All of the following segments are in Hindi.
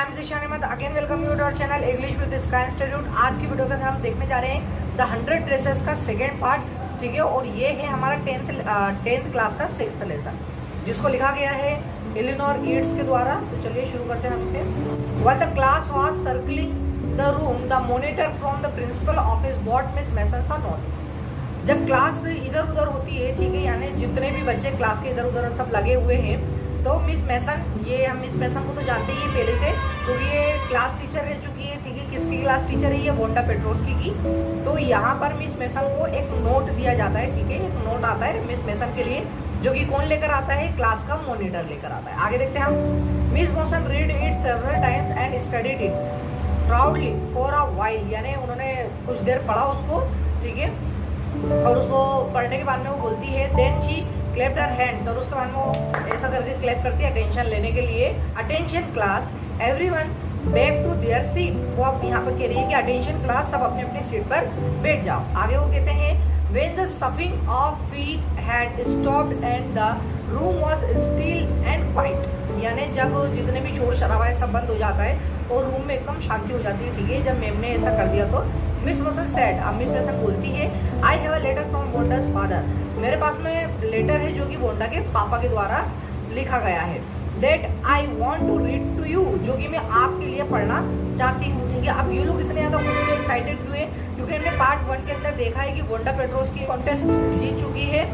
I am Zeeshan Ahmed again welcome you to our channel English with Sky Institute. आज की वीडियो के अंदर हम देखने जा रहे हैं द 100 ड्रेसेस का सेकेंड पार्ट, ठीक है। और ये है हमारा 10th क्लास का 6th लेसन, जिसको लिखा गया है एलिनोर ईट्स के द्वारा। तो चलिए शुरू करते हैं हम इसे। While the class was circling the room the monitor from the principal office brought Miss Mason a note. जब क्लास इधर उधर होती है, ठीक है, यानी जितने भी बच्चे क्लास के इधर उधर सब लगे हुए हैं, तो मिस मैसन, ये हम मिस मैसन को तो जानते ही पहले से, तो ये क्लास टीचर रह चुकी है, ठीक है। किसकी क्लास टीचर है? ये वोंडा पेट्रोस्की की। तो यहाँ पर मिस मैसन को एक नोट दिया जाता है, ठीक है। एक नोट आता है मिस मैसन के लिए, जो कि कौन लेकर आता है? क्लास का मॉनिटर लेकर आता है। आगे देखते हैं हम। Miss Mason read it several times and studied it proudly for a while, यानी उन्होंने कुछ देर पढ़ा उसको, ठीक है। और उसको पढ़ने के बाद में वो बोलती है then she clapped her hands, और उसके बाद में वो ऐसा करके क्लैप करती है अटेंशन लेने के लिए। Attention class everyone back to their seat. वो अब यहाँ पर कह रही है कि अटेंशन क्लास, सब अपने अपनी सीट पर बैठ जाओ। आगे वो कहते हैं when the shuffling of feet had stopped and the room was still and quiet, यानी जब जितने भी शोर शराबा है सब बंद हो जाता है और रूम में एकदम शांति हो जाती है, ठीक है। जब मैम ने ऐसा कर दिया तो मिस मैसन सेड, अब मिस मैसन बोलती है I have a letter from Wanda's father, मेरे पास में लेटर है जो कि वोंडा के पापा के द्वारा लिखा गया है। That I want to read to you, जो कि मैं आपके लिए पढ़ना चाहती हूँ, ठीक है। अब ये लोग इतने ज़्यादा खुश एक्साइटेड क्यों है? क्योंकि हमने पार्ट 1 के अंदर देखा है कि वोंडा पेट्रोस्की कॉन्टेस्ट जीत चुकी है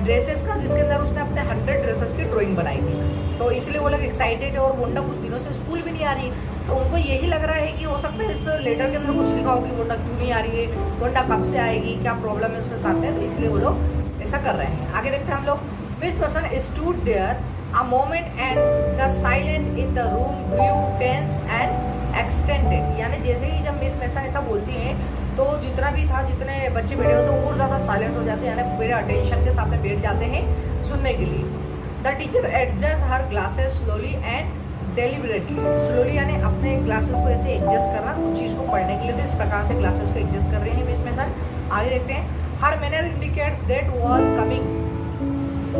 ड्रेसेस का, जिसके अंदर उसने अपने 100 ड्रेसेस की ड्राइंग बनाई थी। तो इसलिए वो लोग एक्साइटेड है। और वोंडा कुछ दिनों से स्कूल भी नहीं आ रही, तो उनको यही लग रहा है कि हो सकता है इस लेटर के अंदर कुछ लिखा हो कि वोंडा क्यों नहीं आ रही है, वोंडा कब से आएगी, क्या प्रॉब्लम है उसके साथ में, तो इसलिए वो लोग ऐसा कर रहे हैं। आगे देखते हैं हम लोग। Miss Mason stood there a moment and the silence in the room grew tense and extended, यानी जैसे ही जब मिस मैसन ऐसा बोलती हैं तो जितना भी था, जितने बच्चे बैठे हो तो और ज़्यादा साइलेंट हो जाते हैं, यानी पूरे अटेंशन के साथ में बैठ जाते हैं सुनने के लिए। The teacher adjust her glasses slowly and deliberately, slowly यानी अपने ग्लासेस को ऐसे एडजस्ट करना कुछ चीज़ को पढ़ने के लिए, तो इस प्रकार से ग्लासेस को एडजस्ट कर रहे हैं मिस मैसन। आगे देखते हैं। Her manner indicates that was coming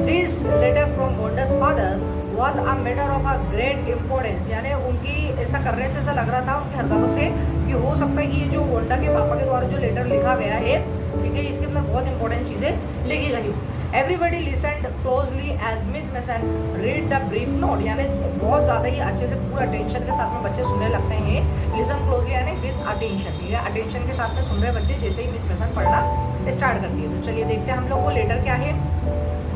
This letter from Wonda's father was a matter of a great importance, यानी उनकी ऐसा करने से ऐसा लग रहा था उनकी हरकतों से कि हो सकता है कि ये जो वोंडा के पापा के द्वारा जो लेटर लिखा गया है, ठीक है, इसके अंदर बहुत इंपॉर्टेंट चीजें लिखी गई। Everybody listened closely as Miss Mason read the brief note, यानी बहुत ज़्यादा ही अच्छे से पूरा अटेंशन के साथ में बच्चे सुनने लगते हैं। Listen closely यानी with attention, ठीक है, अटेंशन के साथ में सुन रहे बच्चे जैसे ही मिस मैसन पढ़ना स्टार्ट करती है। तो चलिए देखते हैं हम लोग वो लेटर क्या है।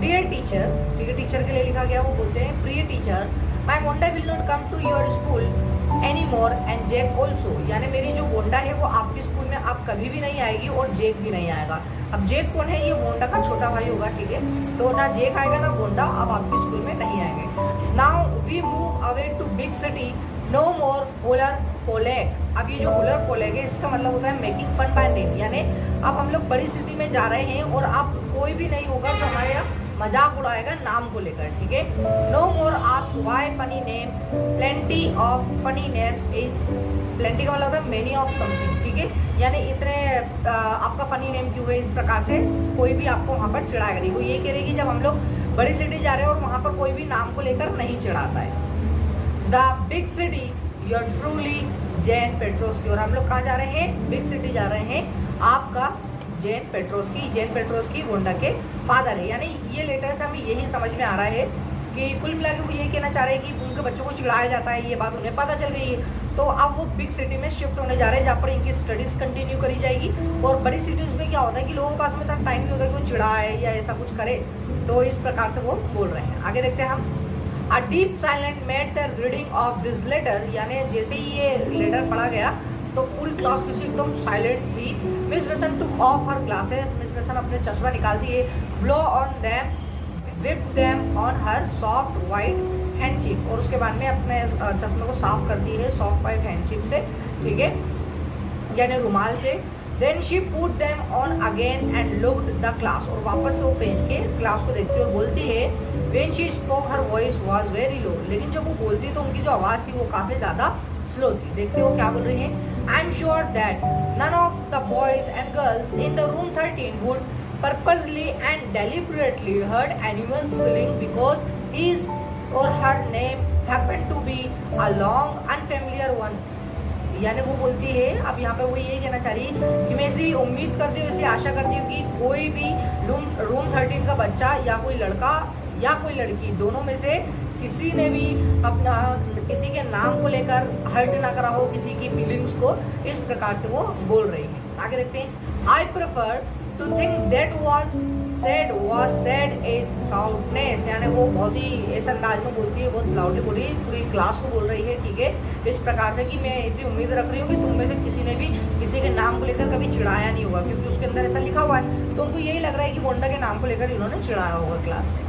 डियर टीचर, ठीक है, टीचर के लिए लिखा गया। वो बोलते हैं प्रिय teacher, my Wanda will not come to your school any more and Jack also, यानी मेरी जो वोंडा है वो आपकी स्कूल में अब कभी भी नहीं आएगी और जैक भी नहीं आएगा। अब जैक कौन है? ये वोंडा का छोटा भाई होगा, ठीक है। तो ना जैक आएगा ना वोंडा अब आपकी स्कूल में नहीं आएंगे। Now we move away to big city, no more holler Polack. अब ये जो हुलर पोलेक है इसका मतलब होता है मेकिंग फन बाय नेम, यानी अब हम लोग बड़ी सिटी में जा रहे हैं और अब कोई भी नहीं होगा जो हमारे यहाँ मजाक उड़ाएगा नाम को लेकर, ठीक है। No more ask why funny name, plenty of funny names in, plenty का मतलब होता है मेनी ऑफ समथिंग, ठीक है, यानी इतने आपका फनी नेम क्यों है, इस प्रकार से कोई भी आपको वहाँ पर चिढ़ाएगा नहीं। वो ये कह रही कि जब हम लोग बड़ी सिटी जा रहे हैं और वहाँ पर कोई भी नाम को लेकर नहीं चिढ़ाता है। The big city your truly Jain Petronski, और हम लोग कहाँ जा रहे हैं? बिग सिटी जा रहे हैं। आपका जैन पेट्रोस्की वोंडा के फादर है, यानी ये लेटर से हमें यही समझ में आ रहा है कि कुल मिला के वो यही कहना चाह रहे हैं कि उनके बच्चों को चिढ़ाया जाता है, ये बात उन्हें पता चल गई है। तो अब वो बिग सिटी में शिफ्ट होने जा रहे हैं जहाँ पर इनकी स्टडीज कंटिन्यू करी जाएगी। और बड़ी सिटीज में क्या होता है कि लोगों के पास में इतना टाइम नहीं होता कि वो चिढ़ाए या ऐसा कुछ करे, तो इस प्रकार से वो बोल रहे हैं। आगे देखते हैं हम। A deep silence made the reading of this letter, यानी जैसे ही ये लेटर पढ़ा गया तो पूरी क्लास में से एकदम साइलेंट थी। Miss Mason took off her glasses, Miss Mason अपने चश्मा निकालती है। Blow on them, wipe them on her soft white handkerchief, और उसके बाद में अपने चश्मे को साफ करती है सॉफ्ट वाइट हैंडचिप से, ठीक है, यानी रुमाल से। Then she put them on again and looked the class, और वापस से वो पहन के क्लास को देखती है और बोलती है when she spoke her voice was very low, लेकिन जब वो बोलती तो उनकी जो आवाज़ थी वो काफ़ी ज़्यादा स्लो थी। देखते हो क्या बोल रही है। I am sure that none of the boys and girls in the room 13 would purposely and deliberately hurt animals feeling because his or her name happen to be a long unfamiliar one. यानी वो बोलती है, अब यहाँ पे वो ये कहना चाह रही है कि मैं ऐसी उम्मीद करती हूँ, ऐसी आशा करती हूँ कि कोई भी रूम 13 का बच्चा या कोई लड़का या कोई लड़की, दोनों में से किसी ने भी अपना किसी के नाम को लेकर हर्ट ना करा हो, किसी की फीलिंग्स को, इस प्रकार से वो बोल रही है। आगे देखते हैं। I prefer to think that was said in loudness। यानी वो बहुत ही इस अंदाज में बोलती है, बहुत लाउडली बोली, पूरी क्लास को बोल रही है, ठीक है, इस प्रकार से कि मैं ऐसी उम्मीद रख रही हूँ कि तुम में से किसी ने भी किसी के नाम को लेकर कभी चिढ़ाया नहीं होगा, क्योंकि उसके अंदर ऐसा लिखा हुआ है, तो उनको यही लग रहा है कि वोंडा के नाम को लेकर इन्होंने चिढ़ाया होगा क्लास में।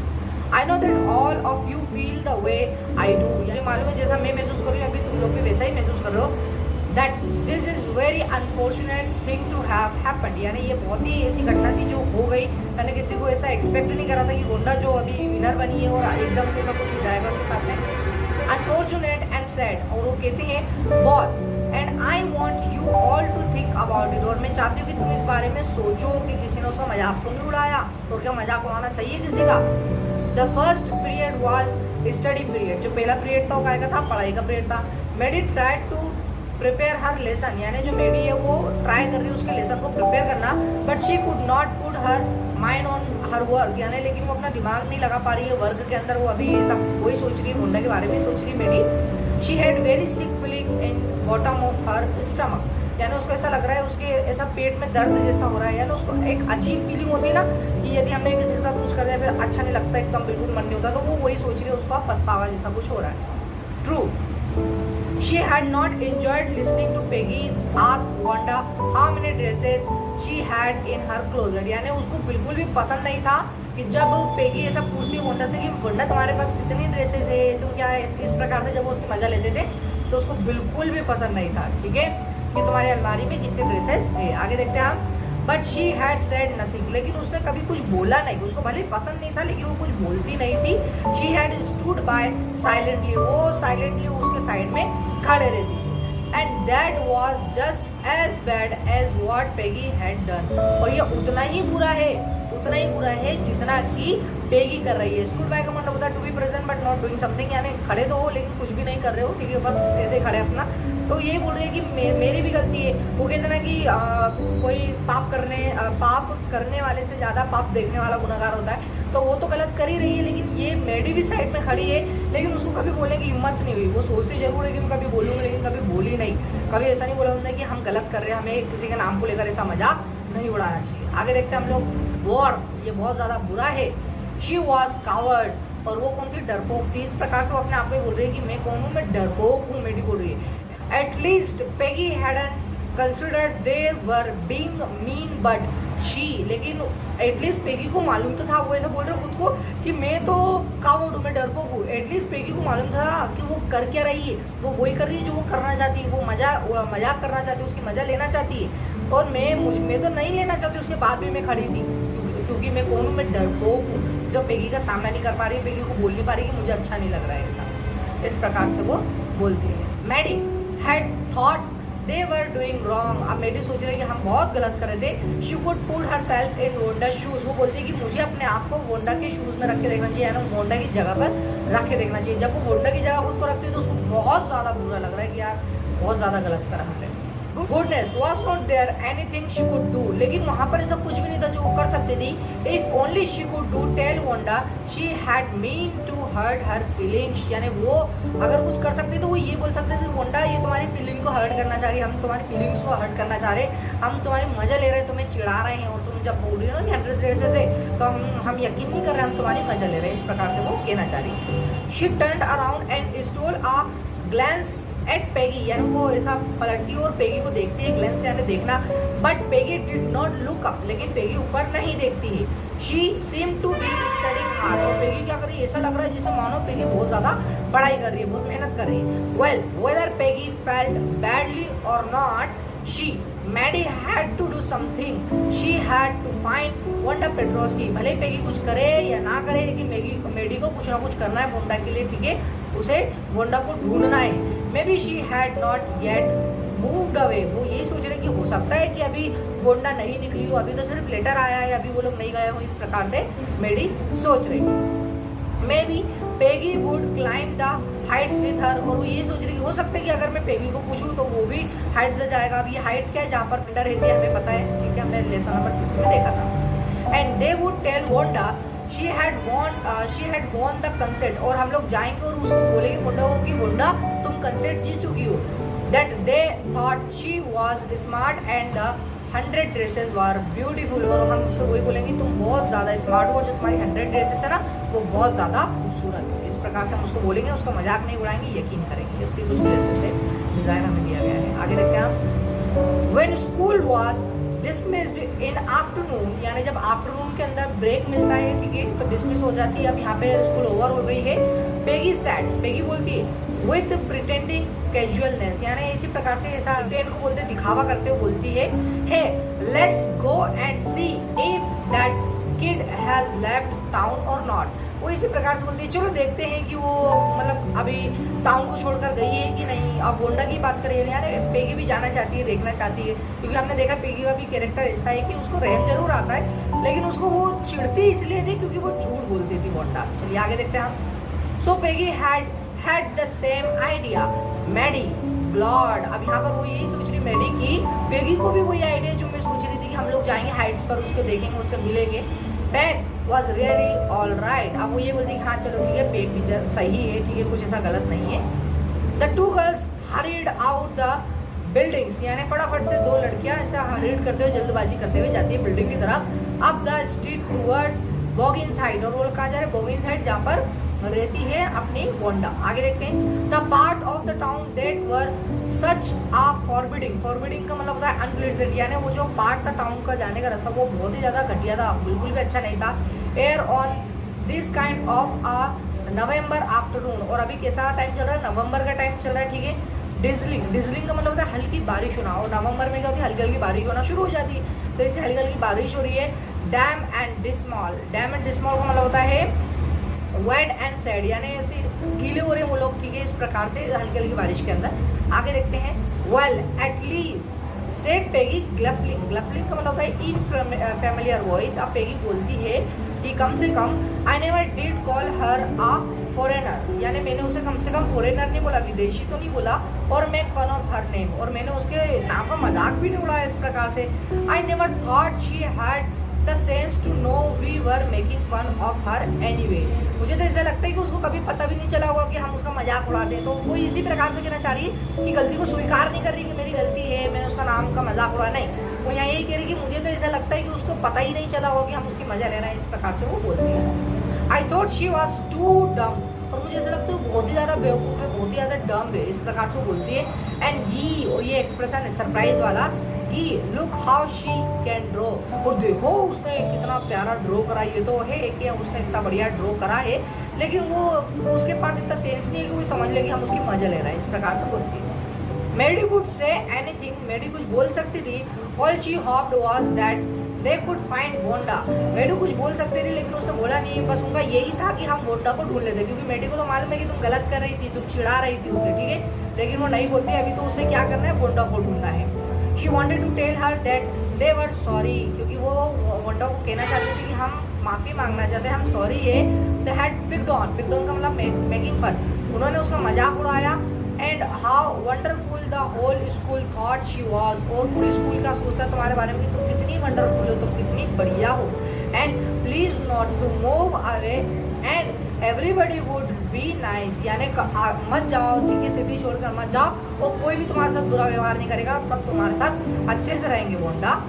I know that all of you feel the way I do। ये मालूम है जैसा मैं महसूस कर रही हूँ, अभी तुम लोग भी वैसा ही महसूस कर रहे हो। That this is very unfortunate thing to have happened। यानी ये बहुत ही ऐसी घटना थी जो हो गई, मैंने किसी को ऐसा एक्सपेक्ट नहीं करा था कि वोंडा जो अभी विनर बनी है और एकदम से सब कुछ हो जाएगा उसके साथ में। Unfortunate and sad। और वो कहती है बहुत, and I want you all to think about it। और मैं चाहती हूँ कि तुम इस बारे में सोचो कि किसी ने उसका मजाक तो नहीं उड़ाया, और क्या मजाक उड़ाना सही है किसी का। The first period was study period। जो पहला पीरियड था वो क्या था, पढ़ाई का पीरियड था। Medi tried to prepare her lesson। यानी जो मेडी है वो ट्राई कर रही है उसके लेसन को प्रिपेयर करना, but she could not put her mind on her work। यानी लेकिन वो अपना दिमाग नहीं लगा पा रही है वर्क के अंदर, वो अभी सब वही सोच रही है, वोंडा के बारे में सोच रही मेडी। She had very sick feeling in bottom of her stomach। यानी उसको ऐसा लग रहा है, उसके ऐसा पेट में दर्द जैसा हो रहा है, यानी उसको एक अजीब फीलिंग होती है ना कि यदि हमने किसी के साथ कुछ कर दिया फिर अच्छा नहीं लगता, एकदम बिल्कुल मन नहीं होता, तो वो वही सोच रही है, उसको पछतावा जैसा कुछ हो रहा है। True. She had not enjoyed listening to Peggy's ask Wanda how many dresses she had in her closet। यानी उसको बिल्कुल भी पसंद नहीं था कि जब पेगी ऐसा पूछती है वोंडा से कि वोंडा तुम्हारे पास कितनी ड्रेसेस है, तुम क्या इस प्रकार से जब वो उसकी मजा लेते थे, तो उसको बिल्कुल भी पसंद नहीं था, ठीक है, कि तुम्हारी अलमारी में कितने ड्रेसेस है। आगे देखते हैं हम। But she had said nothing. लेकिन उसने कभी कुछ बोला नहीं, उसको भले पसंद नहीं था लेकिन वो कुछ बोलती नहीं थी। She had stood by silently. वो साइलेंटली उसके साइड में खड़े रहती थी। And that was just as bad as what Peggy had done. और ये उतना ही बुरा है जितना कि पेगी कर रही है। स्टूड बाय का मतलब होता है to be present but not doing something. यानी खड़े तो हो लेकिन कुछ भी नहीं कर रहे हो, ठीक है, बस ऐसे खड़े अपना। तो ये बोल रही है कि मेरी भी गलती है। वो कहते ना कि कोई पाप करने वाले से ज़्यादा पाप देखने वाला गुनहगार होता है, तो वो तो गलत कर ही रही है, लेकिन ये मेडी भी साइड में खड़ी है, लेकिन उसको कभी बोलने की हिम्मत नहीं हुई। वो सोचती जरूर है कि मैं कभी बोलूँगी, लेकिन कभी बोली नहीं। कभी ऐसा नहीं बोला उन्होंने कि हम गलत कर रहे हैं, हमें किसी के नाम को लेकर ऐसा मजाक नहीं उड़ाना चाहिए। आगे देखते हैं हम लोग। वर्स, ये बहुत ज़्यादा बुरा है। She was coward. और वो कौन थी, डरपोक थी। इस प्रकार से वो अपने आप को बोल रही है कि मैं कौन हूँ, मैं डरपोक हूँ, मेडी बोल रही है। At least Peggy hadn't considered they were being mean but she। लेकिन एटलीस्ट पेगी को मालूम तो था, वो ऐसा बोल रहे खुद को कि मैं तो कावर्ड हूँ, मैं डरपोक हूँ। एटलीस्ट पेगी को मालूम था कि वो कर क्या रही है, वो वही कर रही है जो वो करना चाहती है, वो मजाक करना चाहती है, उसकी मजा लेना चाहती है। और मैं तो नहीं लेना चाहती, उसके बाद भी मैं खड़ी थी, क्योंकि मैं कौन हूँ, मैं डरपोक हूँ, जो पेगी का सामना नहीं कर पा रही है, पेगी को बोल नहीं पा रही कि मुझे अच्छा नहीं लग रहा है ऐसा। इस प्रकार से वो बोलती है। Maddie had thought they were doing wrong। अब मेडी सोच रही है कि हम बहुत गलत कर रहे थे। she could put herself in Wonda's shoes। वो बोलती है कि मुझे अपने आप को वोंडा के शूज में रख के देखना चाहिए, यानी वोंडा की जगह पर रख के देखना चाहिए। जब वो वोंडा की जगह खुद को रखती है तो उसको बहुत ज़्यादा बुरा लग रहा है कि यार बहुत ज़्यादा गलत करा हमने। Goodness was not there anything she could do. लेकिन वहाँ पर ऐसा कुछ भी नहीं था जो वो कर सकती थी। If only she could do tell Wanda she had mean to hurt her feelings. यानी वो अगर कुछ कर सकती तो वो ये बोल सकते थे वोंडा ये तुम्हारी फीलिंग को हर्ट करना चाह रही है, हम तुम्हारी फीलिंग्स को हर्ट करना चाह रहे हैं, हम तुम्हारी मजा ले रहे हैं, तुम्हें चिढ़ा रहे हैं, और तुम जब बोल रही हो ना 100 ड्रेसेस से तो हम यकीन नहीं कर रहे, हम तुम्हारी मजा ले रहे हैं। इस प्रकार से वो कहना चाह रही। She turned around and stall a glans eight Peggy. यानी वो ऐसा पलटती है और पेगी को देखती है, ग्लेंस यानी देखना। But Peggy did not look up. लेकिन पेगी ऊपर नहीं देखती है। She seem to be studying hard. और पेगी क्या कर रही है, ऐसा लग रहा है जैसे मानो पेगी बहुत ज्यादा पढ़ाई कर रही है, बहुत मेहनत कर रही है। Well whether Peggy felt badly or not she Maddie had to do something. She had to find Wanda Petronski. भले पेगी कुछ करे या ना करे, लेकिन मेडी को कुछ ना कुछ करना है वोंडा के लिए, ठीक है, उसे वोंडा को ढूंढना है। May be she had not yet moved away. वो यही सोच रहे कि हो सकता है कि अभी वोंडा नहीं निकली हो, अभी तो सिर्फ लेटर आया है, अभी वो लोग नहीं गए हो। इस प्रकार से मेडी सोच रही। May be Peggy would climb the Heights with her, और वो ये सोच रही हो सकता है कि अगर मैं पेगी को पूछूं तो वो भी हाइट्स पे जाएगा। अब ये हाइट्स क्या है, जहाँ पर विंडर रहती है हमें पता है, ठीक है, हमने लेसन नंबर 5 में देखा था। And they would tell Wanda she had won the contest, और हम लोग जाएंगे और उसको बोलेंगे वोंडा को कि वोंडा तुम कंसेंट जीत चुकी हो। That they thought she was smart and the 100 dresses were beautiful, और हम उससे वही बोलेंगे तुम बहुत ज्यादा स्मार्ट हो, जो तुम्हारी 100 ड्रेसेस है ना वो बहुत ज्यादा खूबसूरत है। इस प्रकार से हम उसको बोलेंगे, उसका मजाक नहीं उड़ाएंगे, यकीन करेंगे। उसकी कुछ ड्रेसेस है, डिजाइन हमें दिया गया है। आगे देखते हैं हम। When school was dismissed in afternoon, यानी जब आफ्टरनून के अंदर ब्रेक मिलता है, ठीक है, तो डिसमिस हो जाती है। अब यहाँ पे स्कूल ओवर हो गई है। पेगी सैड, पेगी बोलती है विद प्रिटेंडिंग कैजुअलनेस, यानी इसी प्रकार से ऐसा प्रिटेंड को बोलते दिखावा करते हुए बोलती है, hey let's go and see if that kid has left town or not. वो इसी प्रकार से बोलती है चलो देखते हैं कि वो मतलब अभी टाउन को छोड़कर गई है कि नहीं। अब वोंडा की बात करें यार, पेगी भी जाना चाहती है, देखना चाहती है, क्योंकि हमने देखा पेगी का भी कैरेक्टर ऐसा है कि उसको रहम जरूर आता है, लेकिन उसको वो चिढ़ती इसलिए थी क्योंकि वो झूठ बोलती थी वोंडा। चलिए आगे देखते हैं हम। So Peggy had the same idea, Maddie ब्लॉड। अब यहाँ पर वो यही सोच रही मैडी की, पेगी को भी वही आइडिया जो मैं सोच रही थी कि हम लोग जाएंगे हाइट्स पर, उसको देखेंगे, उससे मिलेंगे। Bag was really all right. अब वो ये बोलती है हाँ चलो ठीक है, पेग भी सही है, ठीक है, कुछ ऐसा गलत नहीं है। The two girls hurried out the buildings, यानी फटाफट से दो लड़कियां ऐसा हरीड करते हुए, जल्दबाजी करते हुए जाती है बिल्डिंग की तरफ। Up the street towards Boggins साइड, और वो कहाँ जा रहे हैं, बॉगिन साइड, जहाँ पर रहती है अपनी वोंडा। आगे देखते हैं। The part of the town that were such a forbidding, forbidding का मतलब होता है अनप्लेजेंट, यानी वो जो पार्ट था टाउन का जाने का रास्ता वो बहुत ही ज्यादा घटिया था, बिल्कुल भी अच्छा नहीं था। Air on this kind of a November afternoon, और अभी कैसा टाइम चल रहा है, नवंबर का टाइम चल रहा है, ठीक है। डिजलिंग, डिजलिंग का मतलब होता है हल्की बारिश होना, और नवंबर में क्या होती है, हल्की हल्की बारिश होना शुरू हो जाती है, तो इससे हल्की हल्की बारिश हो रही है। डैम एंड डिस्मॉल, डैम एंड डिस्मॉल का मतलब होता है वेट एंड सैड, यानी ऐसे गीले हो रहे हैं वो लोग, ठीक है, इस प्रकार से हल्की हल्की बारिश के अंदर। आगे देखते हैं। Well at least said Peggy gruffly, gruffly का मतलब होता है इन फैमिलियर वॉइस। अब पेगी बोलती है कि कम से कम I never did call her a foreigner, यानी मैंने उसे कम से कम फॉरेनर नहीं बोला, विदेशी तो नहीं बोला, और make fun of her name, और मैंने उसके नाम का मजाक भी नहीं उड़ाया इस प्रकार से। I never thought she had the sense to know we were making fun of her anyway, मुझे तो ऐसा लगता है कि उसको कभी पता भी नहीं चला होगा कि हम उसका मजाक उड़ाते हैं। तो वो इसी प्रकार से कहना चाह रही है कि गलती को स्वीकार नहीं कर रही कि मेरी गलती है, मैंने उसका नाम का मजाक उड़ाया, नहीं, वो यहाँ यही कह रही कि मुझे तो ऐसा लगता है कि उसको पता ही नहीं चला होगा कि हम उसकी मजा ले रहे हैं, इस प्रकार से वो बोलती है। I thought she was too dumb, और मुझे ऐसा लगता है वो बहुत ही ज्यादा बेवकूफ है, बहुत ही ज्यादा डम है, इस प्रकार से वो बोलती है। एंड गी, और ये एक्सप्रेशन है सरप्राइज वाला, कि look how she can draw, और देखो उसने कितना प्यारा ड्रॉ करा, ये तो है कि उसने इतना बढ़िया ड्रॉ करा है, लेकिन वो उसके पास इतना सेंस नहीं है कि वो समझ ले कि हम उसकी मजा ले रहे हैं, इस प्रकार से बोलती है। मेडी कुड से एनीथिंग, मेडी कुछ बोल सकती थी। All she hoped was that they could find Wanda, Maddie कुछ बोल सकती थी लेकिन उसने बोला नहीं, बस उनका यही था कि हम वोंडा को ढूंढ लेते, क्योंकि मेडी को तो मालूम है कि तुम गलत कर रही थी, तुम चिढ़ा रही थी उसे, ठीक है, लेकिन वो नहीं बोलती, अभी तो उसे क्या करना है, वोंडा को ढूंढना है। She wanted to tell her that they were sorry, क्योंकि वो वोंडा को कहना चाहती थी कि हम माफी मांगना चाहते हैं, हम सॉरी है। They had picked on, picked on का मतलब मेकिंग फन, उन्होंने उसका मजाक उड़ाया। And how wonderful the whole school thought she was, और पूरी स्कूल का सोचता तुम्हारे बारे में कि तुम कितनी वंडरफुल हो, तुम कितनी बढ़िया हो। And please not to move away and everybody would be nice, यानी मत जाओ, ठीक है, सिटी छोड़कर मत जाओ, और कोई भी तुम्हारे साथ बुरा व्यवहार नहीं करेगा, सब तुम्हारे साथ अच्छे से रहेंगे Wanda.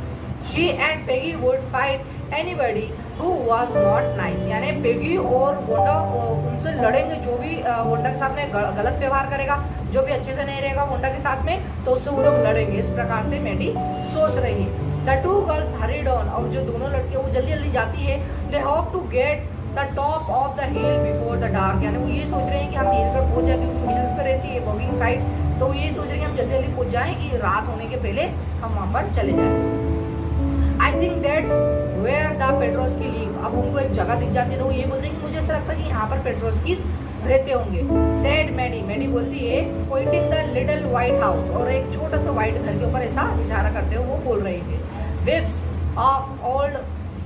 She and Peggy would fight anybody who was not nice, यानी पेगी और वोंडा उनसे लड़ेंगे, जो भी वोंडा के साथ में गलत व्यवहार करेगा, जो भी अच्छे से नहीं रहेगा वोंडा के साथ में, तो उससे वो लोग लड़ेंगे, इस प्रकार से मेडी सोच रही है। The two girls hurried on, और जो दोनों लड़कियां वो जल्दी जल्दी जाती है। They hope to get the top of the hill before the dark, यानी वो ये सोच रहे हैं कि हम हिल पर पहुंच जाए, क्योंकि हिल्स पर रहती है वॉकिंग साइड, तो वो ये सोच रहे हैं कि हम जल्दी जल्दी पहुंच जाएं कि रात होने के पहले हम वहां पर चले जाएं। I think that's where the Petroski live, अब उनको एक जगह दिख जाती है, तो वो ये बोलते हैं कि मुझे ऐसा लगता है कि यहाँ पर पेट्रोस्कीज रहते होंगे। सैड मैडी, मैडी बोलती है Poynting the little white house, और एक छोटा सा व्हाइट घर के ऊपर ऐसा इशारा करते हुए वो बोल रही है। Wisps of old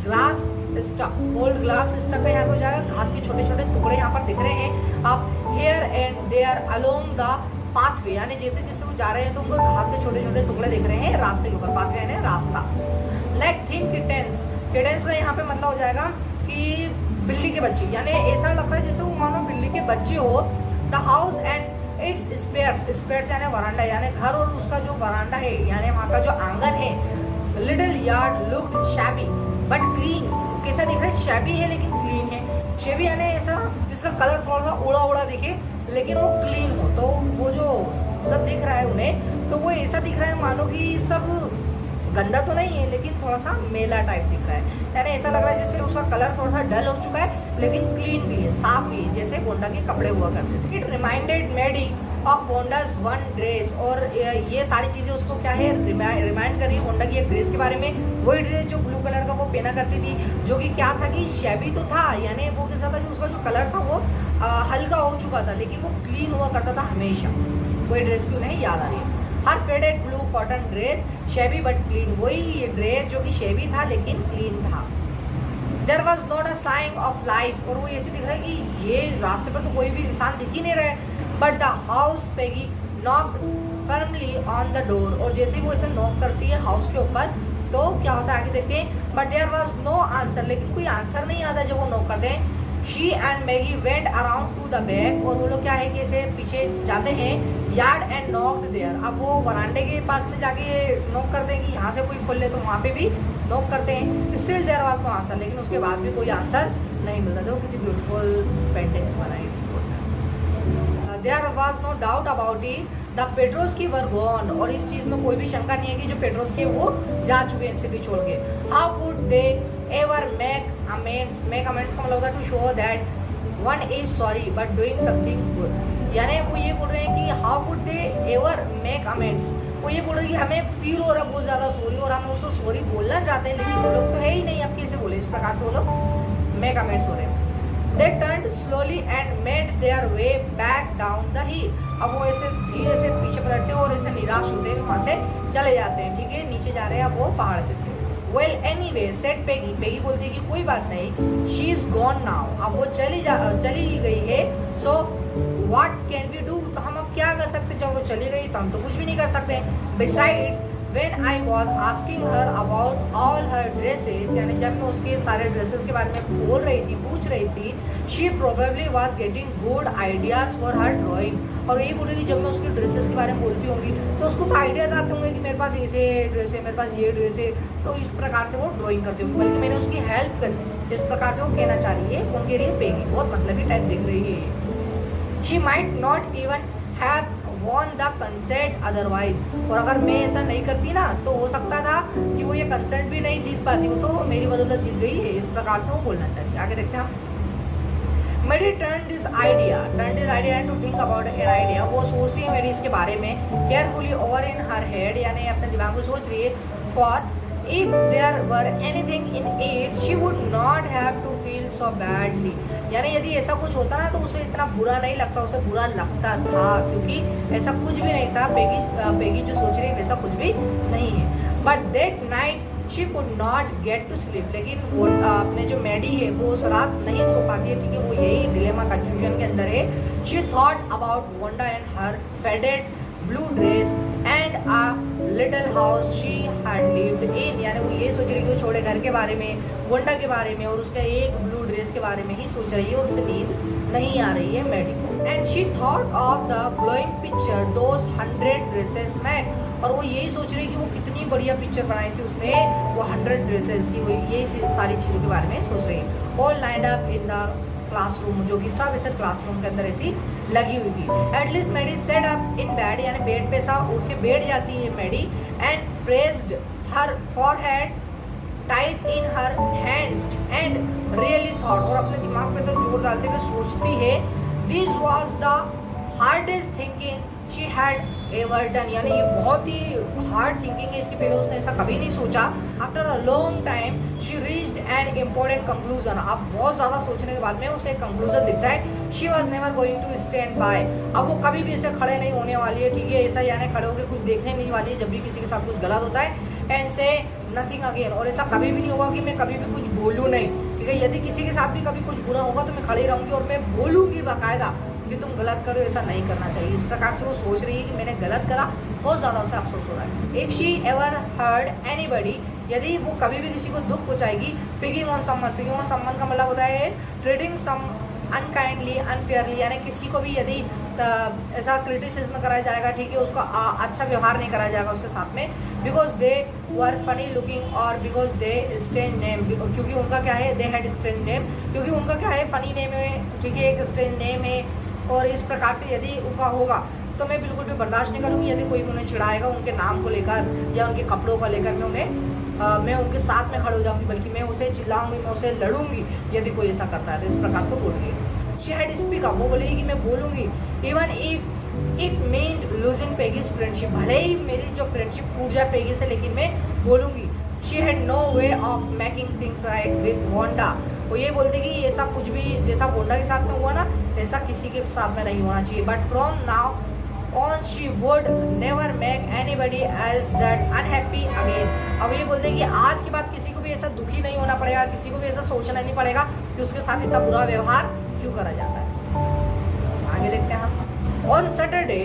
grass stuck, old grass stuck का यहाँ पे हो जाएगा घास के छोटे छोटे टुकड़े यहाँ पर दिख रहे हैं आप, here and there along the pathway, यानी जैसे जैसे वो जा रहे हैं तो उनको घास के छोटे छोटे टुकड़े दिख रहे हैं रास्ते के ऊपर, पाथवे यानी रास्ता। लाइक थिन किटेंस, किटेंस का यहाँ पे मतलब हो जाएगा कि बिल्ली के बच्चे, यानी ऐसा लगता है जैसे वो मानो बिल्ली के बच्चे हो। The house and its spares, spares यानी वरांडा, यानी घर और उसका जो वरांडा है यानी वहाँ का जो आंगन है। Little yard looked shabby but clean, कैसा दिख रहा है, शैबी है लेकिन क्लीन है। शैबी यानी ऐसा जिसका कलर थोड़ा सा उड़ा उड़ा दिखे लेकिन वो क्लीन हो, तो वो जो सब दिख रहा है उन्हें तो वो ऐसा दिख रहा है मानो कि सब गंदा तो नहीं है लेकिन थोड़ा सा मेला टाइप दिख रहा है, यानी ऐसा लग रहा है जैसे उसका कलर थोड़ा सा डल हो चुका है लेकिन क्लीन भी है, साफ भी है, जैसे बोंडा के कपड़े हुआ करते थे। It reminded Maddie of Wanda's one dress, और ये सारी चीजें उसको क्या है रिमाइंड कर रही है बोंडा की एक ड्रेस के बारे में। वही ड्रेस जो ब्लू कलर का वो पहना करती थी, जो कि क्या था कि शैबी तो था, यानी वो कैसा था कि उसका जो कलर था वो हल्का हो चुका था लेकिन वो क्लीन हुआ करता था हमेशा। वही ड्रेस की उन्हें याद आ रही है। Her faded blue cotton dress shabby but clean, वही ये ड्रेस जो कि शेबी था लेकिन क्लीन था। There was not a sign of life, और वो ऐसे दिख रहा है कि ये रास्ते पर तो कोई भी इंसान दिख ही नहीं रहा है। But the house Peggy knocked firmly on the door, और जैसे ही वो ऐसे नॉक करती है हाउस के ऊपर तो क्या होता है आगे देखते हैं। But there was no answer, लेकिन कोई आंसर नहीं आता जब वो नॉक करते हैं। She and Maggi went around two the back, और वो लोग क्या है कि ऐसे पीछे जाते हैं। यार्ड एंड नॉक्ड देयर, अब वो वरांडे के पास में जाके नॉक करते हैं कि यहाँ से कोई खोल ले, तो वहाँ पे भी नॉक करते हैं। Still there was no answer, लेकिन उसके बाद भी कोई आंसर नहीं मिलता। देखो कितनी ब्यूटीफुल पेंटिंग्स बनाई। There was no doubt about it, the Petrols की वर गॉन, और इस चीज में कोई भी शंका नहीं है कि जो पेट्रोल्स के वो जा चुके हैं सिटी छोड़ के। How could they ever make amends, make amends का मतलब होता है to show that one is sorry but doing something good, यानी वो ये बोल रहे हैं कि how could they ever make amends, वो ये बोल रहे हैं कि हमें फील हो रहा है बहुत ज्यादा सॉरी और हम उसको सॉरी बोलना चाहते हैं लेकिन वो लोग तो है ही नहीं, अब कैसे बोले, इस प्रकार से वो लोग मेक अमेंड्स हो रहे हैं। They turned slowly and made their way back down the hill, अब वो ऐसे धीरे से पीछे पलटते और ऐसे निराश होते हुए वहां से चले जाते हैं, ठीक है, नीचे जा रहे हैं अब वो पहाड़ पे थे। Well anyway said Peggy, Peggy बोलती है कि कोई बात नहीं, she is gone now, अब वो चली गई है। So what can we do, तो हम अब क्या कर सकते, जब वो चली गई तो हम तो कुछ भी नहीं कर सकते। Besides when I was asking her about all her dresses, यानी जब मैं उसके सारे ड्रेसेस के बारे में बोल रही थी, पूछ रही थी, she probably was getting good ideas for her drawing, और यही बोल रही थी जब मैं उसके ड्रेसेस के बारे में बोलती होंगी तो उसको तो आइडियाज आते होंगे कि मेरे पास ऐसे ड्रेस है, मेरे पास ये ड्रेस है, तो इस प्रकार से वो ड्राइंग करती होंगी, बल्कि मैंने उसकी हेल्प करी, इस प्रकार से वो कहना चाह रही है। कौन कह रही है, पेगी, बहुत मतलबी टाइप दिख रही है। she might not even have won the consent otherwise, और अगर मैं ऐसा नहीं करती ना तो हो सकता था कि वो ये कंसेंट भी नहीं जीत पाती, वो तो मेरी बदौलत जीत गई है, इस प्रकार से वो बोलना चाहिए। आगे देखते हैं हम। Mary turn this idea to think about an idea, वो सोचती है मेरी इसके बारे में carefully over in her head, यानी अपने दिमाग में सोच रही है। For if there were anything in it she would not have to feel so badly, यानी यदि ऐसा कुछ होता ना तो उसे इतना बुरा नहीं लगता, उसे बुरा लगता था क्योंकि ऐसा कुछ भी नहीं था। पेगी जो सोच रही है वैसा कुछ भी नहीं है। But that night she could not get to sleep, लेकिन वो अपने जो मैडी है वो उस रात नहीं सो पाती है, ठीक है, वो यही डिलेमा कंफ्यूजन के अंदर है। She thought about Wanda and her faded blue dress and a little house she had lived in, यानी वो ये सोच रही है कि वो छोड़े घर के बारे में, वंडा के बारे में और उसका एक ब्लू ड्रेस के बारे में ही सोच रही है और उसे नींद नहीं आ रही है मैडी को। And she thought of the glowing picture those 100 dresses made, और वो यही सोच रही है कि वो कितनी बढ़िया पिक्चर बनाई थी उसने, वो 100 ड्रेसेस की, वो यही सारी चीज़ों के बारे में सोच रही है। All lined up in the classroom, जो कि सब ऐसे क्लासरूम के अंदर ऐसी लगी हुई थी। At least Maddie sat up in bed, यानी बेड पे सा उठ के बैठ जाती है Maddie. And pressed her forehead tight in her hands and really thought, और अपने दिमाग पे से जोर डालते हुए सोचती है। This was the hardest thinking she had ever done, यानी ये बहुत ही हार्ड थिंकिंग है इसकी, पहले उसने ऐसा कभी नहीं सोचा। After a long time she reached an important conclusion, अब बहुत ज़्यादा सोचने के बाद में उसे कंक्लूजन दिखता है। She was never going to stand by, अब वो कभी भी ऐसे खड़े नहीं होने वाली है, ठीक है, ऐसा यानी खड़े होकर कुछ देखने नहीं वाली है जब भी किसी के साथ कुछ गलत होता है। एंड से नथिंग अगेन, और ऐसा कभी भी नहीं होगा कि मैं कभी भी कुछ बोलूँ नहीं, ठीक है। यदि किसी के साथ भी कभी कुछ बुरा होगा तो मैं खड़ी रहूंगी और मैं बोलूंगी बाकायदा कि तुम गलत करो, ऐसा नहीं करना चाहिए। इस प्रकार से वो सोच रही है कि मैंने गलत करा, बहुत ज़्यादा उसे अफसोस हो रहा है। If she ever heard anybody, यदि वो कभी भी किसी को दुख पहुंचाएगी, पिकिंग ऑन समवन का मतलब होता है ट्रीटिंग सम अनकाइंडली अनफेयरली, यानी किसी को भी यदि ऐसा क्रिटिसिज्म कराया जाएगा, ठीक है, उसको अच्छा व्यवहार नहीं कराया जाएगा उसके साथ में, because they were funny looking और बिकॉज दे स्ट्रेंज नेम, क्योंकि उनका क्या है, दे हैड स्ट्रेंज नेम, क्योंकि उनका क्या है, फनी नेम है, ठीक है, एक स्ट्रेंज नेम है। और इस प्रकार से यदि उनका होगा तो मैं बिल्कुल भी बर्दाश्त नहीं करूँगी यदि कोई भी उन्हें चिढ़ाएगा उनके नाम को लेकर या उनके कपड़ों को लेकर, मैं उनके साथ में खड़े हो जाऊंगी, बल्कि मैं उसे चिल्लाऊंगी, मैं उसे लड़ूंगी यदि कोई ऐसा करता है। तो इस प्रकार से बोल रही है। शी हैड स्पीक अप, वो बोलेगी कि मैं बोलूंगी, even if it meant losing Peggy's friendship, भले ही मेरी जो फ्रेंडशिप टूट जाए पेगी से, लेकिन मैं बोलूंगी। She had no way of making things right with Wanda, वो ये बोलते कि ऐसा कुछ भी जैसा वोंडा के साथ में हुआ ना, ऐसा किसी के साथ में नहीं होना चाहिए। But from now on she would never make anybody else that unhappy again, अब ये बोलते हैं कि आज के बाद किसी को भी ऐसा दुखी नहीं होना पड़ेगा, किसी को भी ऐसा सोचना नहीं पड़ेगा कि उसके साथ इतना बुरा व्यवहार क्यों करा जाता है। आगे देखते हैं हम। On Saturday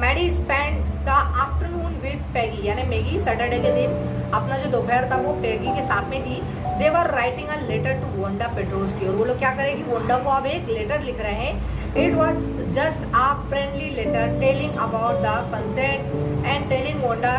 Maddie spent the afternoon with Peggy, यानी मैगी सैटरडे के दिन अपना जो दोपहर था वो पैगी के साथ में थी। They were writing a letter to Wanda Petronski, और वो लोग क्या करें कि वोंडा को अब एक लेटर लिख रहे हैं। It was just a friendly letter telling about the consent and telling Wanda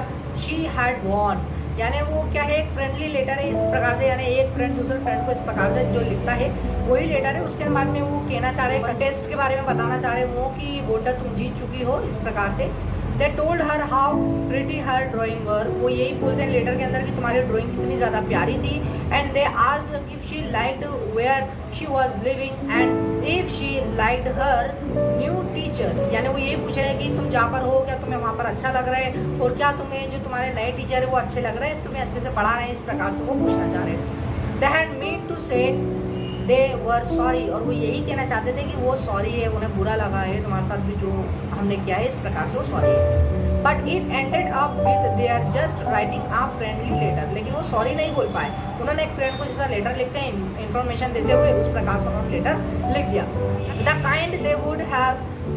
she had won, यानी वो क्या है, एक फ्रेंडली लेटर है इस प्रकार से, यानी एक फ्रेंड दूसरे फ्रेंड को इस प्रकार से जो लिखता है वही लेटर है। उसके बाद में वो कहना चाह रहे, कंटेस्ट के बारे में बताना चाह रहे वो कि वोंडा तुम जीत चुकी हो, इस प्रकार से। They told her how pretty her drawing were, वो यही बोलते हैं लेटर के अंदर कि तुम्हारी ड्राइंग कितनी ज़्यादा प्यारी थी। And they asked if she liked where she was living and if she liked her new teacher, यानी वो यही पूछ रहे हैं कि तुम जहाँ पर हो क्या तुम्हें वहाँ पर अच्छा लग रहा है, और क्या तुम्हें जो तुम्हारे नए टीचर है वो अच्छे लग रहे हैं, तुम्हें अच्छे से पढ़ा रहे हैं, इस प्रकार से वो पूछना चाह रहे हैं। They had meant to say they were sorry, और वो यही कहना चाहते थे कि वो सॉरी है, उन्हें बुरा लगा है तुम्हारे साथ भी जो हमने किया है, इस प्रकार से वो सॉरी है। But it ended up with they are just writing a friendly letter, लेकिन वो सॉरी नहीं बोल पाए। उन्होंने एक फ्रेंड को जैसा लेटर लिखते हैं इन्फॉर्मेशन देते हुए, उस प्रकार से उन्होंने लेटर लिख दिया। The kind they would have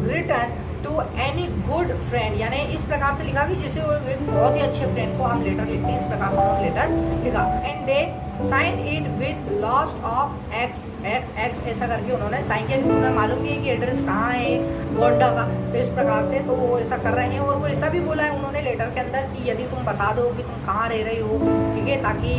written to any good friend, यानी इस प्रकार से लिखा कि जैसे वो एक बहुत ही अच्छे फ्रेंड को हम लेटर लिखते हैं, इस प्रकार से उन्होंने लेटर लिखा। And they sign it with लॉस्ट ऑफ एक्स एक्स एक्स, ऐसा करके उन्होंने साइन किया, क्योंकि उन्हें मालूम नहीं है कि एड्रेस कहाँ है वोंडा का, तो इस प्रकार से तो वो ऐसा कर रहे हैं। और वो ऐसा भी बोला है उन्होंने लेटर के अंदर कि यदि तुम बता दो कि तुम कहाँ रह रही हो, ठीक है, ताकि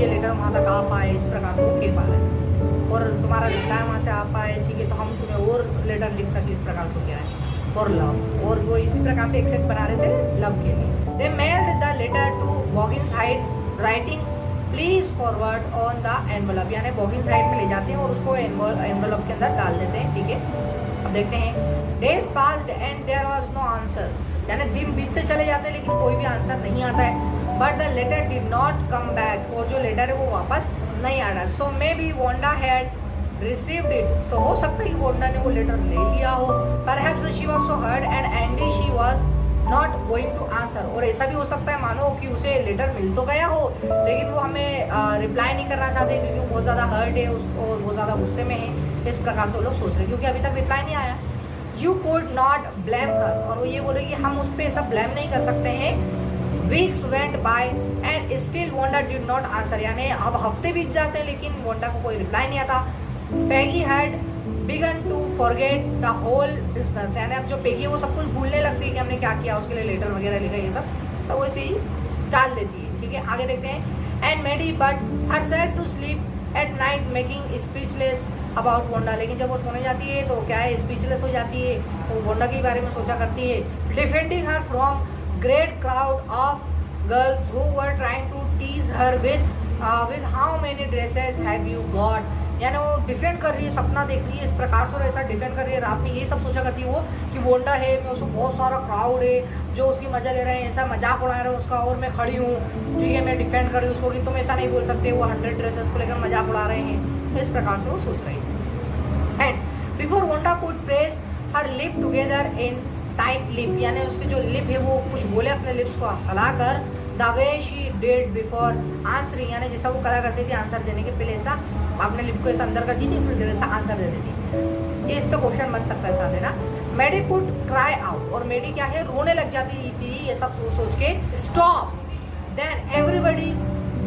ये लेटर वहाँ तक आ पाए, इस प्रकार से वो कह पा रहे हैं, और तुम्हारा रिप्लाई वहाँ से आ पाए, ठीक है, तो हम तुम्हें और लेटर लिख सके, इस प्रकार से क्या है फॉर लव, और वो इसी प्रकार से एक्सेप्ट बना रहे थे लव के लिए। They mailed the letter to Boggins Heights writing please forward on the envelope, यानी बॉगिंस हाइट में ले जाते हैं और उसको एनवलप के अंदर डाल देते हैं, ठीक है। अब देखते हैं। Days passed and there was no answer, यानी दिन बीतते चले जाते हैं लेकिन कोई भी आंसर नहीं आता है। But the letter did not come back, और जो लेटर है वो वापस नहीं आ रहा। So maybe Wanda had received it, तो हो सकता है कि वोंडा ने वो लेटर ले लिया हो। Perhaps she was so hurt and angry she was not going to answer, और ऐसा भी हो सकता है मानो कि उसे लेटर मिल तो गया हो लेकिन वो हमें रिप्लाई नहीं करना चाहते क्योंकि वो बहुत ज़्यादा हर्ट है उसको और बहुत ज़्यादा गुस्से में है, इस प्रकार से वो लोग सोच रहे हैं क्योंकि अभी तक रिप्लाई नहीं आया। यू कुड नॉट ब्लेम हर, और वो ये बोले कि हम उस पर ऐसा ब्लेम नहीं कर सकते हैं। Weeks went by and still Wanda did not answer, यानी अब हफ्ते बीत जाते हैं लेकिन वोंडा को कोई रिप्लाई नहीं आता। Peggy had begun to forget the whole business, यानी अब जो पेगी है वो सब कुछ भूलने लगती है कि हमने क्या किया, उसके लिए लेटर वगैरह लिखा, ये सब वैसे ही डाल देती है, ठीक है। आगे देखते हैं। And Maddie put herself to sleep at night making speechless about Wanda, लेकिन जब वो सोने जाती है तो क्या है, स्पीचलेस हो जाती है, वो वोंडा के बारे में सोचा करती है। Defending her from great crowd of girls who were trying to tease her with how many dresses have you got, यानी वो डिफेंड कर रही है, सपना देख रही है, इस प्रकार से ऐसा डिफेंड कर रही है। रात में ये सब सोचा करती है वो कि वोंडा है, मैं उसको बहुत सारा क्राउड है जो उसकी मजा ले रहे हैं, ऐसा मजाक उड़ा रहे हैं उसका, और मैं खड़ी हूँ, ठीक है, मैं डिफेंड कर रही हूँ उसको कि तुम ऐसा नहीं बोल सकते, वो 100 ड्रेसेस को लेकर मजाक उड़ा रहे हैं, इस प्रकार से वो सोच रही है। And before Wanda could press her lip together in tight lip, यानी उसके जो लिप है वो कुछ बोले अपने लिप्स को हिलाकर, the way she did before answering, यानी जैसा वो करा करती थी आंसर देने के पहले ऐसा अपने लिप को ऐसा अंदर करती थी, फिर ऐसा आंसर दे देती थी। ये इस पे क्वेश्चन बन सकता है साथ है ना। मेडी कुड क्राई आउट, और मेडी क्या है रोने लग जाती थी ये सब सोच सोच के। Stop, then everybody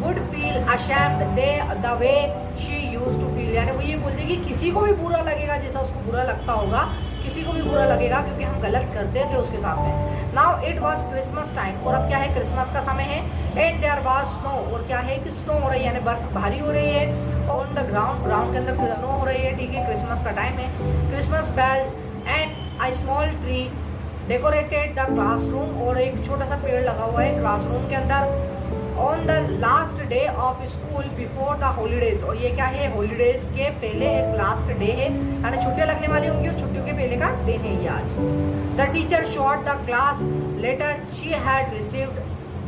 would feel ashamed they the way she used to feel, यानी वो ये बोलते कि किसी को भी बुरा लगेगा जैसा उसको बुरा लगता होगा, किसी को भी बुरा लगेगा क्योंकि हम गलत करते थे उसके साथ में। Now it was Christmas time, और अब क्या है क्रिसमस का समय है। एंड देयर वाज स्नो, और क्या है कि स्नो हो रही है यानी बर्फ भारी हो रही है ऑन द ग्राउंड, ग्राउंड के अंदर स्नो हो रही है, ठीक है, क्रिसमस का टाइम है। Christmas bells and a small tree decorated the classroom, और एक छोटा सा पेड़ लगा हुआ है क्लासरूम के अंदर। On the last day of school before the holidays, और ये क्या है हॉलीडेज के पहले एक लास्ट डे है, यानी छुट्टियां लगने वाली होंगी और छुट्टियों के पहले का दिन है ये आज। The teacher showed the class letter she had received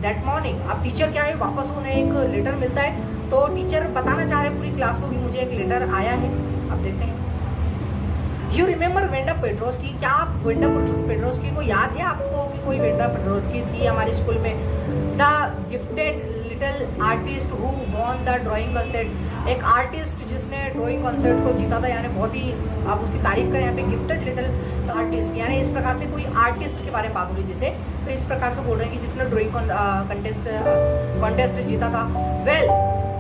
that morning, अब टीचर क्या है वापस उन्हें एक लेटर मिलता है, तो टीचर बताना चाह रहे पूरी क्लास को कि मुझे एक लेटर आया है। अब देखते हैं। यू रिमेंबर वेंडा पेट्रोस्की, क्या आप वेंडा पेट्रोस्की को याद है आपको कि कोई वेंडा पेट्रोस्की थी हमारे स्कूल में। The gifted little artist who won the drawing cone set, एक आर्टिस्ट जिसने ड्राइंग कॉन्सेट को जीता था, यानी बहुत ही आप उसकी तारीफ करें यहाँ पे गिफ्टेड लिटिल आर्टिस्ट, यानी इस प्रकार से कोई आर्टिस्ट के बारे में बात हो रही जैसे, तो इस प्रकार से बोल रहे हैं कि जिसने ड्राइंग कॉन्टेस्ट जीता था। Well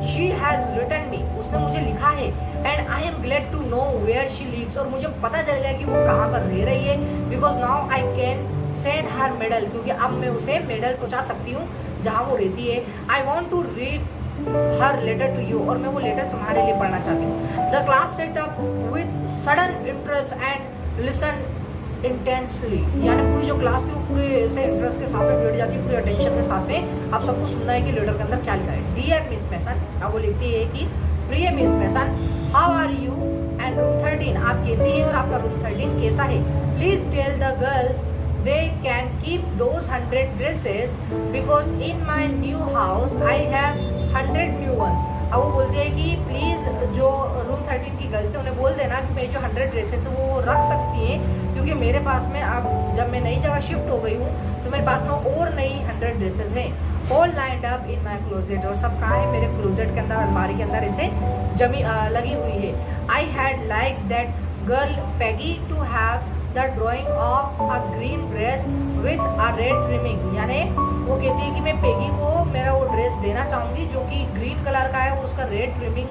she has written me, उसने मुझे लिखा है। And I am glad to know where she lives, और मुझे पता चल गया कि वो कहाँ पर रह रही है। Because now I can send her medal, क्योंकि अब मैं उसे मेडल पहुंचा सकती हूँ जहाँ वो रहती है। I want to read her letter to you, और मैं वो लेटर तुम्हारे लिए पढ़ना चाहती हूँ। The class sat up with sudden interest and listen intensely, यानी पूरी जो क्लास थी वो पूरे ऐसे इंटरेस्ट के साथ में बैठ जाती है, पूरे अटेंशन के साथ में। अब सबको सुनना है कि लेटर के अंदर क्या लिखा है। डियर मिस मैसन, अब वो लिखती है कि प्रिय Miss Mason, how are you and room 13, आप कैसी हैं और आपका रूम 13 कैसा है। Please tell the girls they can keep those 100 dresses because in my new house I have 100 new ones। अब वो बोलते हैं कि प्लीज़ जो रूम 13 की गर्ल्स है उन्हें बोल देना कि मेरी जो 100 ड्रेसेस है वो रख सकती हैं, क्योंकि मेरे पास में अब जब मैं नई जगह शिफ्ट हो गई हूँ तो मेरे पास में और नई 100 ड्रेसेस हैं। All lined up in my closet, और सब कहाँ है मेरे क्लोजेट के अंदर, अलमारी के अंदर ऐसे लगी हुई है। I had like that girl Peggy to have the drawing of a green dress with a red trimming, यानी वो कहती है कि मैं पेगी को मेरा वो ड्रेस देना चाहूँगी जो कि ग्रीन कलर का है और उसका रेड ट्रिमिंग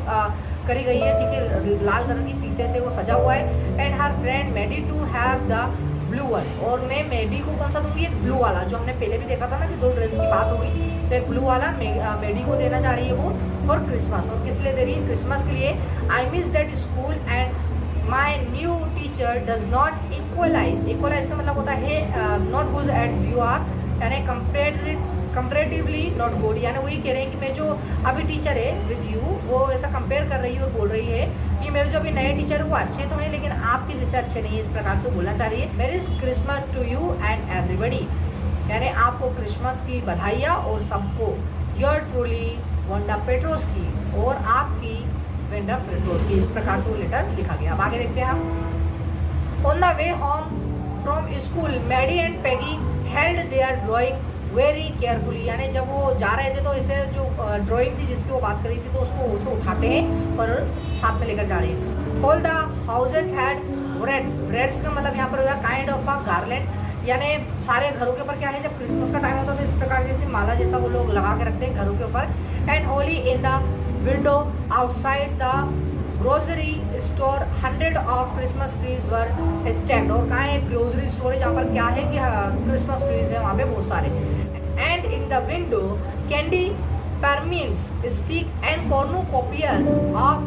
करी गई है, ठीक है, लाल कलर की फीते से वो सजा हुआ है। And her friend Maddie to have the blue one, और मैं मेडी को कौन सा दूंगी, एक ब्लू वाला, जो हमने पहले भी देखा था ना कि 2 ड्रेस की बात होगी, तो एक ब्लू वाला मेडी को देना चाह रही है वो फॉर क्रिसमस। और किस लिए दे रही है, क्रिसमस के लिए। I miss that school and my new teacher does not equalize, equalize का मतलब होता है not good at you are, यानी कंपेरेटिवली नॉट गुड, यानी वही कह रहे हैं कि मैं जो अभी टीचर है विद यू वो ऐसा कंपेयर कर रही है और बोल रही है कि मेरे जो अभी नए टीचर है वो अच्छे तो हैं लेकिन आपके जैसे अच्छे नहीं है, इस प्रकार से बोलना चाह रही है। Merry Christmas to you and everybody, यानी आपको क्रिसमस की बधाइयाँ और सबको। योर ट्रूली वेंडा पेट्रोस्की, और आपकी वेंडा पेट्रोस्की, इस प्रकार से वो लेटर लिखा गया। अब आगे देखते हैं हम। On the way home from school Maddie and Peggy held their drawing very carefully, यानी जब वो जा रहे थे तो ऐसे जो ड्राइंग थी जिसकी वो बात कर रही थी तो उसको उसे उठाते हैं और साथ में लेकर जा रहे हैं। All the houses had wreaths, wreaths का मतलब यहाँ पर हो गया काइंड ऑफ अ गार्लैंड, यानी सारे घरों के ऊपर क्या है जब क्रिसमस का टाइम होता है तो इस प्रकार जैसे माला जैसा वो लोग लगा के रखते हैं घरों के ऊपर। And Holi in the window outside the grocery store 100 of Christmas trees were stacked, और कहाँ है ग्रोसरी स्टोर है जहाँ पर क्या है कि क्रिसमस ट्रीज है वहाँ पे बहुत सारे। And in the window candy peppermint sticks and cornucopias of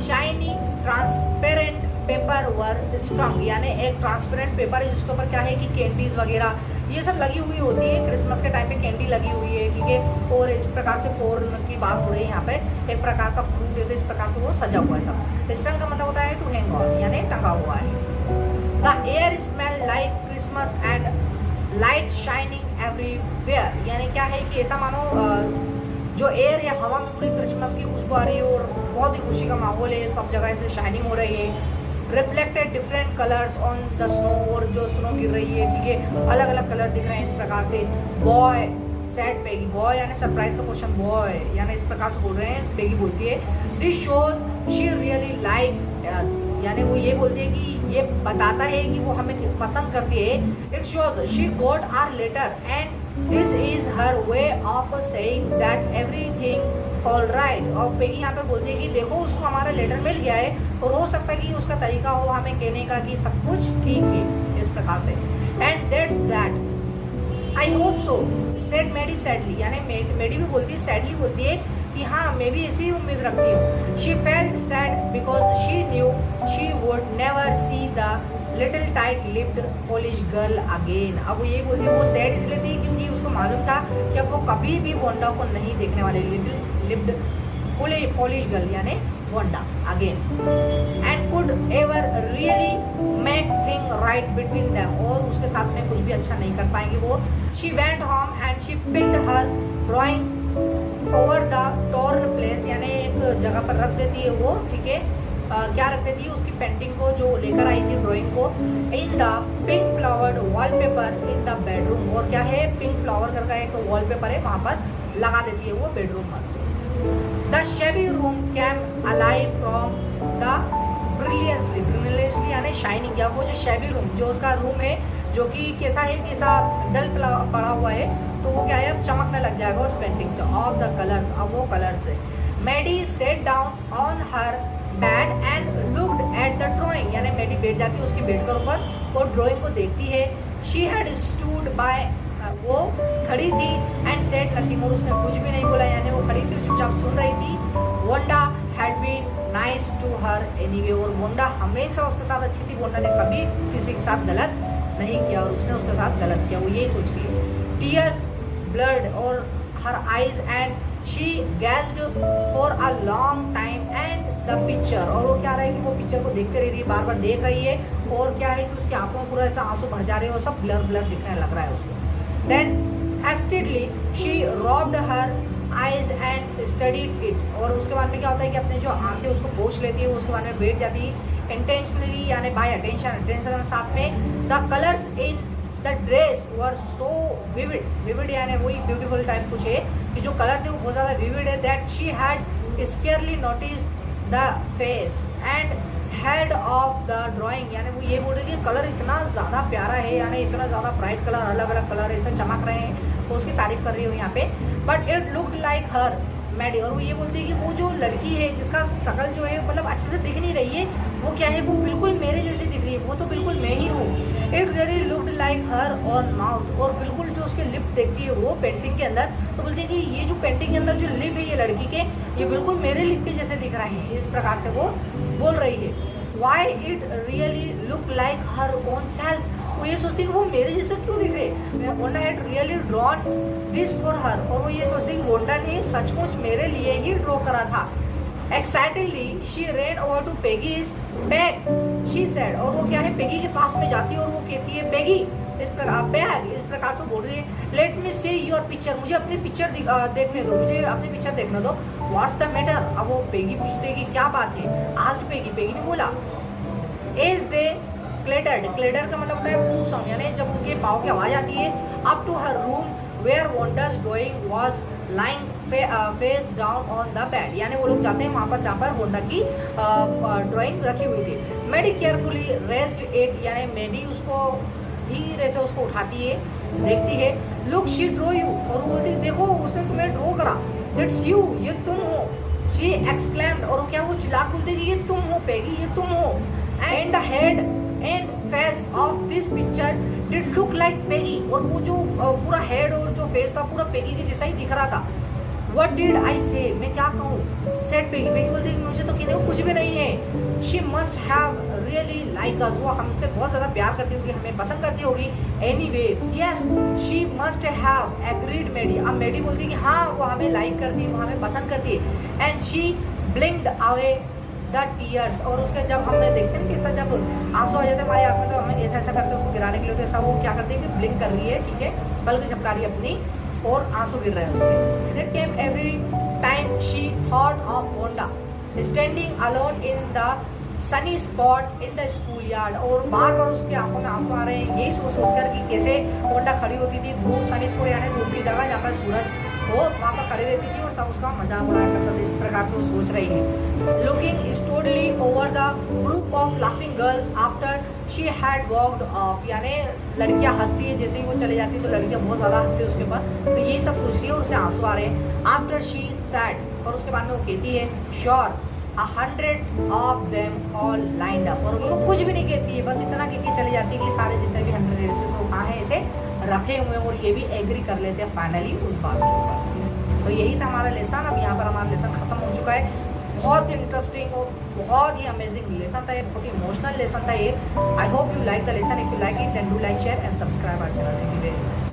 shiny transparent paper were strung, यानी एक ट्रांसपेरेंट पेपर है जिसके ऊपर क्या है कि कैंडीज वगैरह ये सब लगी हुई होती है। क्रिसमस के टाइम पे कैंडी लगी हुई है, ठीक है, और इस प्रकार से कॉर्न की बात हो रही है यहाँ पे, एक प्रकार का फ्रूट है तो इस प्रकार से वो सजा हुआ है सब। स्ट्रंग का मतलब होता है टू हैंग ऑन, यानी टंगा हुआ है। The air smell like Christmas and light shining everywhere, यानी क्या है कि ऐसा मानो जो एयर है हवा में पूरी क्रिसमस की खुशबू आ रही है और बहुत ही खुशी का माहौल है, सब जगह से शाइनिंग हो रही है। Reflected different colours on the snow, और जो स्नो गिर रही है, ठीक है, अलग अलग कलर दिख रहे हैं इस प्रकार से। Boy said Peggy. बॉय यानी सरप्राइज का क्वेश्चन बॉय यानी इस प्रकार से बोल रहे हैं। पेगी बोलती है this shows she really likes us, यानी वो ये बोलती है कि ये बताता है कि वो हमें पसंद करती है। It shows she got hour later and this is her way of saying that everything all right. और पेगी यहाँ पे बोलती है कि देखो उसको हमारा लेटर मिल गया है और हो सकता है कि उसका तरीका हो हमें कहने का कि सब कुछ ठीक है, इस प्रकार से। And that's that I hope so said Maddie sadly, यानी मेडी भी बोलती है सैडली बोलती है कि हाँ मैं भी ऐसी उम्मीद रखती हूँ। She felt sad because she knew she would never see the little tight lipped Polish girl again. अब वो ये बोलती है वो सैड इसलिए थी क्योंकि उसको मालूम था कि अब वो कभी भी वोंडा को नहीं देखने वाले, लिटिल लिप्ड पोलिश गर्ल यानी Wanda again, and could ever really make thing right between them, और उसके साथ में कुछ भी अच्छा नहीं कर पाएंगे वो। She went home and she pinned her drawing over the torn place, यानी एक जगह पर रख देती है वो, ठीक है। क्या रख देती है उसकी पेंटिंग को जो लेकर आई थी ड्राइंग को, in the pink flowered wallpaper in the bedroom, और क्या है पिंक फ्लावर करके एक वॉलपेपर है वहां पर लगा देती है वो बेडरूम में। The shabby room came alive from the brilliantly यानी शाइनिंग, या वो जो शेबी रूम जो उसका रूम है जो कि कैसा है, कैसा डल पड़ा हुआ है, तो वो क्या है अब चमकने लग जाएगा उस पेंटिंग से, ऑफ द कलर्स, अब वो कलर्स है। Maddie sat down on her bed and looked at the drawing, यानी मेडी बैठ जाती है उसकी बेड के ऊपर और ड्राइंग को देखती है। शी हैड स्टूड बाय, वो खड़ी थी, एंड सेड नथिंग, और उसने कुछ भी नहीं बोला, यानी वो खड़ी थी चुपचाप सुन रही थी। Wanda had been nice to her anyway, और वोंडा हमेशा उसके साथ अच्छी थी, वोंडा ने कभी किसी के साथ गलत नहीं किया और उसने उसके साथ गलत किया, वो यही सोच रही है। Tears blurred or her eyes and she gazed for a long time and the picture, और वो क्या रहा है कि वो पिक्चर को देखते रह रही है, बार बार देख रही है, और क्या है कि उसकी आंखों में पूरा ऐसा आंसू भर जा रहे हैं और सब ब्लर ब्लर दिखने लग रहा है उसको। Then hastily she rubbed her eyes and studied it, और उसके बाद में क्या होता है कि अपने जो आंखें उसको पोंछ लेती है, उसके बाद में बैठ जाती है इंटेंशनली यानी बाय अटेंशन के साथ में। The colours in the dress were so vivid यानी वही ब्यूटीफुल टाइप कुछ है कि जो कलर थे वो बहुत ज़्यादा विविड है। That she had scarcely noticed the face and head of the drawing, यानी वो ये बोल रही है कि कलर इतना ज़्यादा प्यारा है, यानी इतना ज़्यादा ब्राइट कलर, अलग अलग कलर ऐसे चमक रहे हैं, तो उसकी तारीफ कर रही हूँ यहाँ पे। बट इट लुक्ड लाइक हर मेडी, और वो ये बोलती है कि वो जो लड़की है जिसका शकल जो है मतलब अच्छे से दिख नहीं रही है, वो क्या है वो बिल्कुल मेरे जैसी दिख रही है, वो तो बिल्कुल मैं ही हूँ। It really looked like her on mouth, और बिल्कुल जो उसके लिप देखती है वो पेंटिंग के अंदर, तो बोलती है कि ये जो पेंटिंग के अंदर जो लिप है ये लड़की के, ये बिल्कुल मेरे लिप के जैसे दिख रहे हैं, इस प्रकार से वो बोल रही है। Why it really look like her own self, वो ये सोचती है कि वो मेरे जैसे क्यों दिख रहे, Wanda had really drawn this for her, और वो ये सोचती है कि वोंडा ने सचमुच मेरे लिए ही ड्रॉ करा था। Excitedly she ran over to Peggy's bag, she said, और वो क्या है पेगी के पास में जाती है और वो कहती है पेगी इस प्रकार बैग, इस प्रकार से बोल रही है let me see your picture, मुझे अपनी पिक्चर देखने दो, मुझे अपनी पिक्चर देखने दो। व्हाट्स द मैटर, अब वो पेगी पूछते है कि क्या बात है। आज पेगी ने बोला एज दे क्लेडर का मतलब होता है फूट साउंड, यानी जब उनके पाँव की आवाज आती है, up to her room where Wanda's drawing was lying face down on the bed, यानी वो लोग जाते हैं वहां पर जहाँ पर वोंडा की ड्राइंग रखी हुई थी। मेडी केयरफुली रेस्ड इट, यानी मेडी उसको धीरे से उसको उठाती है, देखती है। लुक शी ड्रो यू, और वो बोलती है देखो उसने तुम्हें ड्रॉ करा, दैट्स यू, ये तुम हो। शी एक्सक्लेम्ड, और क्या वो चिल्ला बोलती है ये तुम हो पेगी, ये तुम हो। And the head and face of this picture did look like Peggy, और वो जो पूरा हेड और जो फेस था पूरा पेगी के जैसा ही दिख रहा था। What did I say, मैं क्या कहूँ, said पेगी बोलती है मुझे तो कहने को कुछ भी नहीं है। She must have really like us, वो हमसे बहुत ज़्यादा प्यार करती होगी, हमें पसंद करती होगी। Anyway, yes, she must have agreed मेडी, अब मेडी बोलती है कि हाँ वो हमें लाइक करती है, वो हमें पसंद करती है। And she blinked away the tears, और उसके जब हमने देखते हैं कैसा जब आंसू आ जाते हैं हमारी आँख में, तो हमें ऐसा करते हैं उसको गिराने के लिए, तो ऐसा वो क्या करती है कि ब्लिंक कर रही है, ठीक है, पलक झपका रही है अपनी और आंसू गिर रहे हैं उसके। It came every time she thought of Wanda standing alone in the Sunny spot in the school yard, और बार बार उसकी आंखों में आंसू आ रहे हैं, यही सोचकर कि कैसे होंडा खड़ी होती थी धूप, सनी स्पॉट यानी धूप की जगह जहाँ पर सूरज हो वहाँ पर खड़ी रहती थी और सब उसका मजाक उड़ाया करता था। इस प्रकार से वो सोच रही है। Looking stolidly over the group of laughing girls after she had walked off, यानी लड़कियां हंसती है, जैसे ही वो चले जाती है तो लड़कियां बहुत ज़्यादा हंसती है उसके पास, तो यही सब सोच रही है और उसे आंसू आ रहे हैं। आफ्टर शी सैड, और उसके बाद में वो कहती है sure 100 of them all lined up, और वो कुछ भी नहीं कहती है, बस इतना कह के चली जाती है कि सारे जितने भी 100 ड्रेसेस वो कहाँ है ऐसे रखे हुए हैं, और ये भी एग्री कर लेते हैं फाइनली उस बात के ऊपर। तो यही था हमारा लेसन। अब यहाँ पर हमारा लेसन खत्म हो चुका है। बहुत ही इंटरेस्टिंग और बहुत ही अमेजिंग लेसन था ये, बहुत ही इमोशनल लेसन था ये। I hope you like the lesson. If you like it then do like, share and subscribe our channel. Thank you very much.